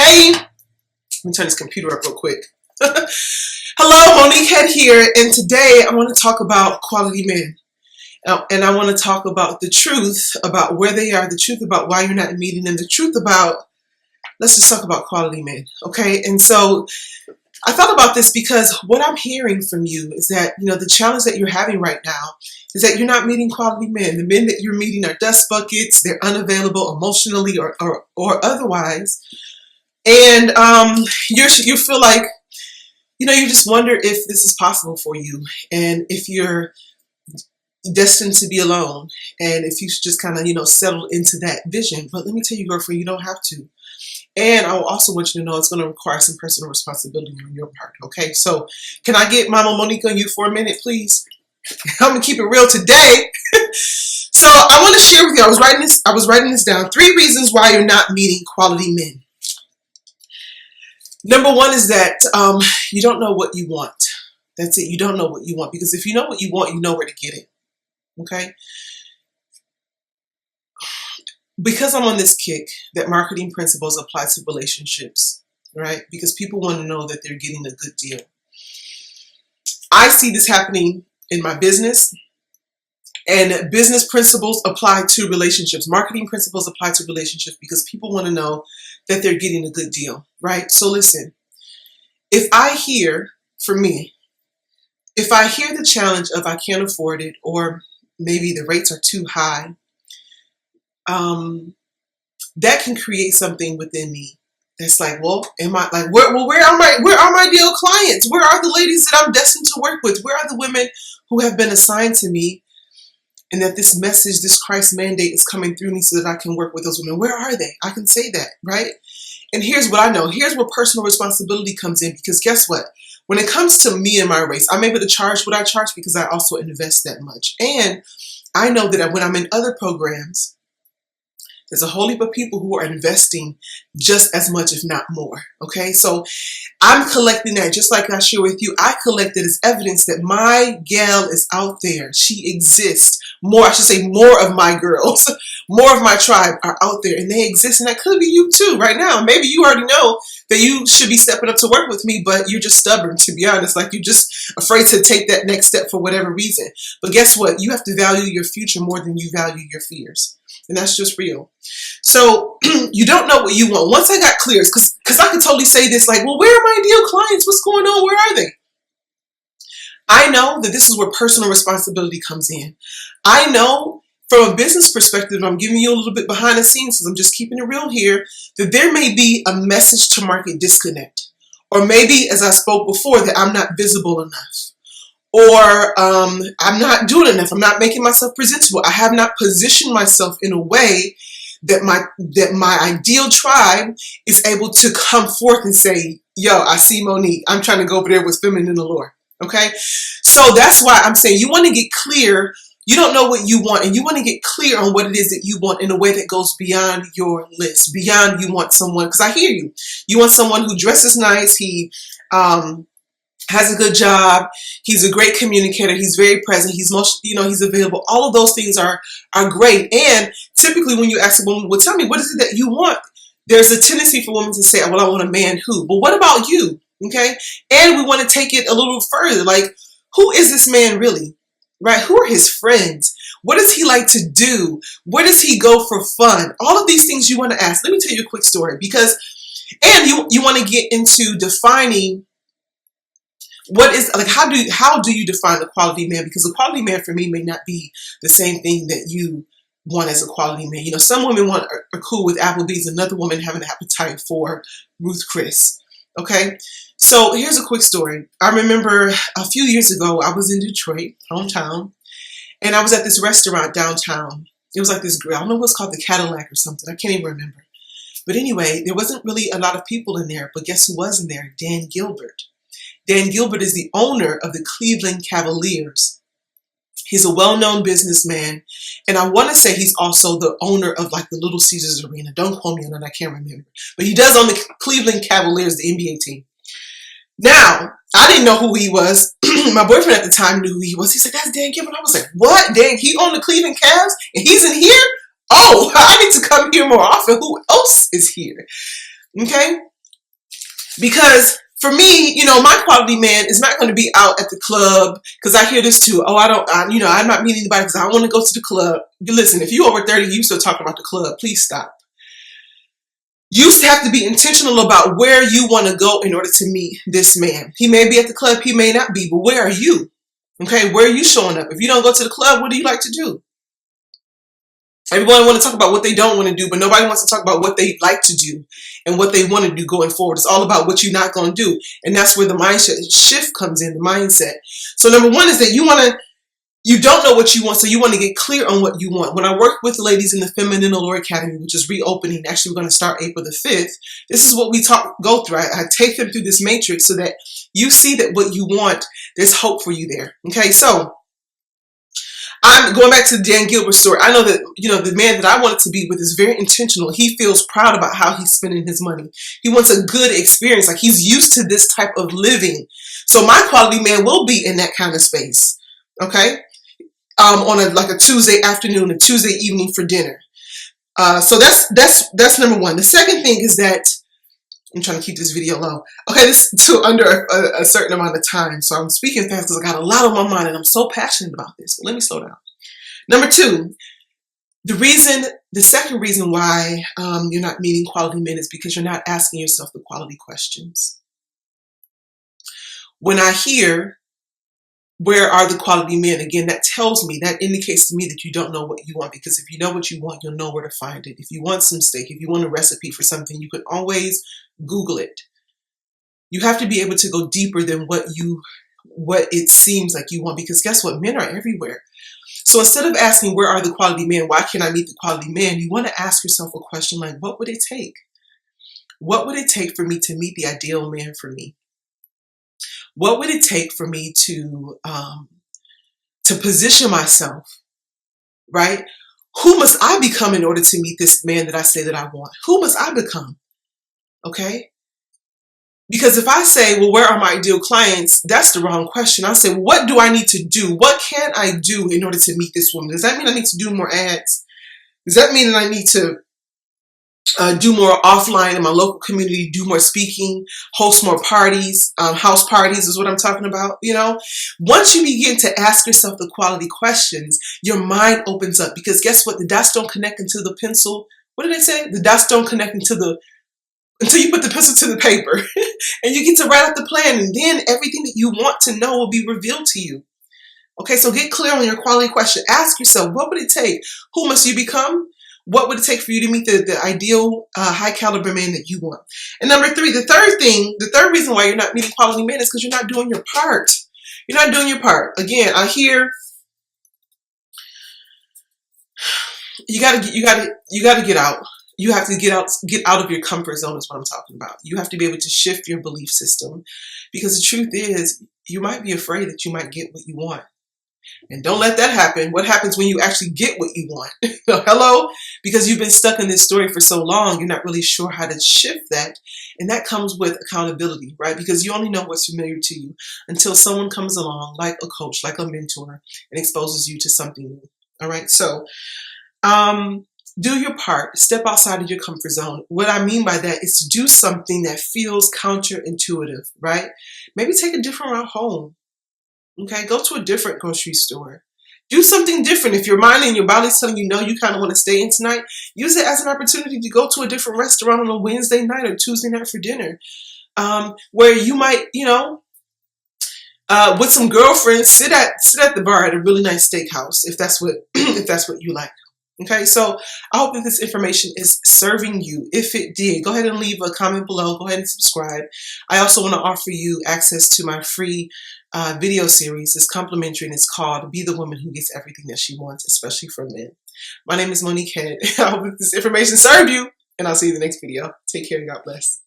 Hey, let me turn this computer up real quick. Hello, Monique Head here, and today I want to talk about quality men. And I want to talk about the truth about where they are, the truth about why you're not meeting them, the truth about, let's just talk about quality men, okay? And so I thought about this because what I'm hearing from you is that, the challenge that you're having right now is that you're not meeting quality men. The men that you're meeting are dust buckets, they're unavailable emotionally or otherwise. And you feel like, you just wonder if this is possible for you and if you're destined to be alone and if you should just kind of, settle into that vision. But let me tell you, girlfriend, you don't have to. And I also want you to know it's going to require some personal responsibility on your part. Okay, so can I get Mama Monique on you for a minute, please? I'm going to keep it real today. So I want to share with you, I was writing this down. 3 reasons why you're not meeting quality men. Number 1 is that you don't know what you want. That's it. You don't know what you want, because if you know what you want, you know where to get it. Okay? Because I'm on this kick that marketing principles apply to relationships, right? Because people want to know that they're getting a good deal. I see this happening in my business, and business principles apply to relationships. Marketing principles apply to relationships because people want to know that they're getting a good deal, right? So listen, if I hear the challenge of I can't afford it, or maybe the rates are too high, that can create something within me that's like, well, where are my ideal clients? Where are the ladies that I'm destined to work with? Where are the women who have been assigned to me? And that this message, this Christ mandate is coming through me so that I can work with those women. Where are they? I can say that, right? And here's what I know. Here's where personal responsibility comes in, because guess what? When it comes to me and my race, I'm able to charge what I charge because I also invest that much. And I know that when I'm in other programs, there's a whole heap of people who are investing just as much, if not more. Okay, so I'm collecting that just like I share with you. I collect it as evidence that my gal is out there. She exists. More of my girls, more of my tribe are out there, and they exist. And that could be you too right now. Maybe you already know that you should be stepping up to work with me, but you're just stubborn, to be honest. Like, you're just afraid to take that next step for whatever reason. But guess what? You have to value your future more than you value your fears. And that's just real. So you don't know what you want. Once I got clear, because I could totally say this, like, well, where are my ideal clients? What's going on? Where are they? I know that this is where personal responsibility comes in. I know from a business perspective, I'm giving you a little bit behind the scenes because I'm just keeping it real here, that there may be a message to market disconnect. Or maybe, as I spoke before, that I'm not visible enough. Or I'm not doing enough. I'm not making myself presentable. I have not positioned myself in a way that my ideal tribe is able to come forth and say, yo, I see Monique. I'm trying to go over there with feminine allure. Okay? So that's why I'm saying you want to get clear. You don't know what you want, and you want to get clear on what it is that you want in a way that goes beyond your list, beyond you want someone, because I hear you. You want someone who dresses nice. He has a good job. He's a great communicator. He's very present. He's available. All of those things are great. And typically when you ask a woman, well, tell me, what is it that you want? There's a tendency for women to say, well, I want a man who. But what about you? Okay. And we want to take it a little further. Like, who is this man really? Right? Who are his friends? What does he like to do? Where does he go for fun? All of these things you want to ask. Let me tell you a quick story, and you want to get into defining how do you define a quality man? Because a quality man for me may not be the same thing that you want as a quality man. Some women are cool with Applebee's, another woman have an appetite for Ruth Chris. Okay, so here's a quick story. I remember a few years ago, I was in Detroit, hometown, and I was at this restaurant downtown. It was like this grill. I don't know what's called, the Cadillac or something. I can't even remember. But anyway, there wasn't really a lot of people in there. But guess who was in there? Dan Gilbert. Dan Gilbert is the owner of the Cleveland Cavaliers. He's a well-known businessman. And I want to say he's also the owner of like the Little Caesars Arena. Don't quote me on that, I can't remember. But he does own the Cleveland Cavaliers, the NBA team. Now, I didn't know who he was. My boyfriend at the time knew who he was. He said, that's Dan Gilbert. I was like, what? Dan, he owned the Cleveland Cavs and he's in here? Oh, I need to come here more often. Who else is here? Okay. Because for me, my quality man is not going to be out at the club, because I hear this too. Oh, I'm not meeting anybody because I want to go to the club. Listen, if you're over 30, you still talking about the club, please stop. You have to be intentional about where you want to go in order to meet this man. He may be at the club, he may not be, but where are you? Okay, where are you showing up? If you don't go to the club, what do you like to do? Everyone want to talk about what they don't want to do, but nobody wants to talk about what they like to do and what they want to do going forward. It's all about what you're not going to do. And that's where the mindset shift comes in, the mindset. So number one is that you don't know what you want, so you want to get clear on what you want. When I work with ladies in the Feminine Allure Academy, which is reopening, actually we're going to start April the 5th, this is what we go through. I take them through this matrix so that you see that what you want, there's hope for you there. Okay, so I'm going back to the Dan Gilbert story. I know that, the man that I wanted to be with is very intentional. He feels proud about how he's spending his money. He wants a good experience. Like, he's used to this type of living. So my quality man will be in that kind of space. Okay. On a Tuesday afternoon, a Tuesday evening for dinner. So that's number one. The second thing is that I'm trying to keep this video low. Okay, this is under a certain amount of time. So I'm speaking fast because I got a lot on my mind and I'm so passionate about this. So let me slow down. Number two, the second reason why you're not meeting quality men is because you're not asking yourself the quality questions. When I hear, where are the quality men? Again, that indicates to me that you don't know what you want, because if you know what you want, you'll know where to find it. If you want some steak, if you want a recipe for something, you can always Google it. You have to be able to go deeper than what it seems like you want, because guess what? Men are everywhere. So instead of asking, where are the quality men? Why can't I meet the quality man? You want to ask yourself a question like, what would it take? What would it take for me to meet the ideal man for me? What would it take for me to position myself, right? Who must I become in order to meet this man that I say that I want? Who must I become? Okay? Because if I say, well, where are my ideal clients? That's the wrong question. I say, what do I need to do? What can I do in order to meet this woman? Does that mean I need to do more ads? Does that mean that I need to do more offline in my local community, do more speaking, host more parties, house parties is what I'm talking about. Once you begin to ask yourself the quality questions, your mind opens up, because guess what? The dots don't connect into the pencil. What did they say? The dots don't connect until you put the pencil to the paper and you get to write out the plan, and then everything that you want to know will be revealed to you. Okay, so get clear on your quality question. Ask yourself, what would it take? Who must you become? What would it take for you to meet the ideal high caliber man that you want? And number three, the third reason why you're not meeting quality men is because you're not doing your part. You're not doing your part. Again, I hear you gotta get out. You have to get out of your comfort zone is what I'm talking about. You have to be able to shift your belief system, because the truth is, you might be afraid that you might get what you want. And don't let that happen. What happens when you actually get what you want? Hello? Because you've been stuck in this story for so long, you're not really sure how to shift that. And that comes with accountability, right? Because you only know what's familiar to you until someone comes along, like a coach, like a mentor, and exposes you to something new. All right? So, do your part. Step outside of your comfort zone. What I mean by that is to do something that feels counterintuitive, right? Maybe take a different route home. Okay, go to a different grocery store. Do something different. If your mind and your body's telling you, no, you kind of want to stay in tonight, use it as an opportunity to go to a different restaurant on a Wednesday night or Tuesday night for dinner, where you might, with some girlfriends, sit at the bar at a really nice steakhouse, if that's what you like. Okay, so I hope that this information is serving you. If it did, go ahead and leave a comment below. Go ahead and subscribe. I also want to offer you access to my free video series. It's complimentary and it's called Be the Woman Who Gets Everything That She Wants, especially from men. My name is Monique Head. I hope that this information served you, and I'll see you in the next video. Take care and God bless.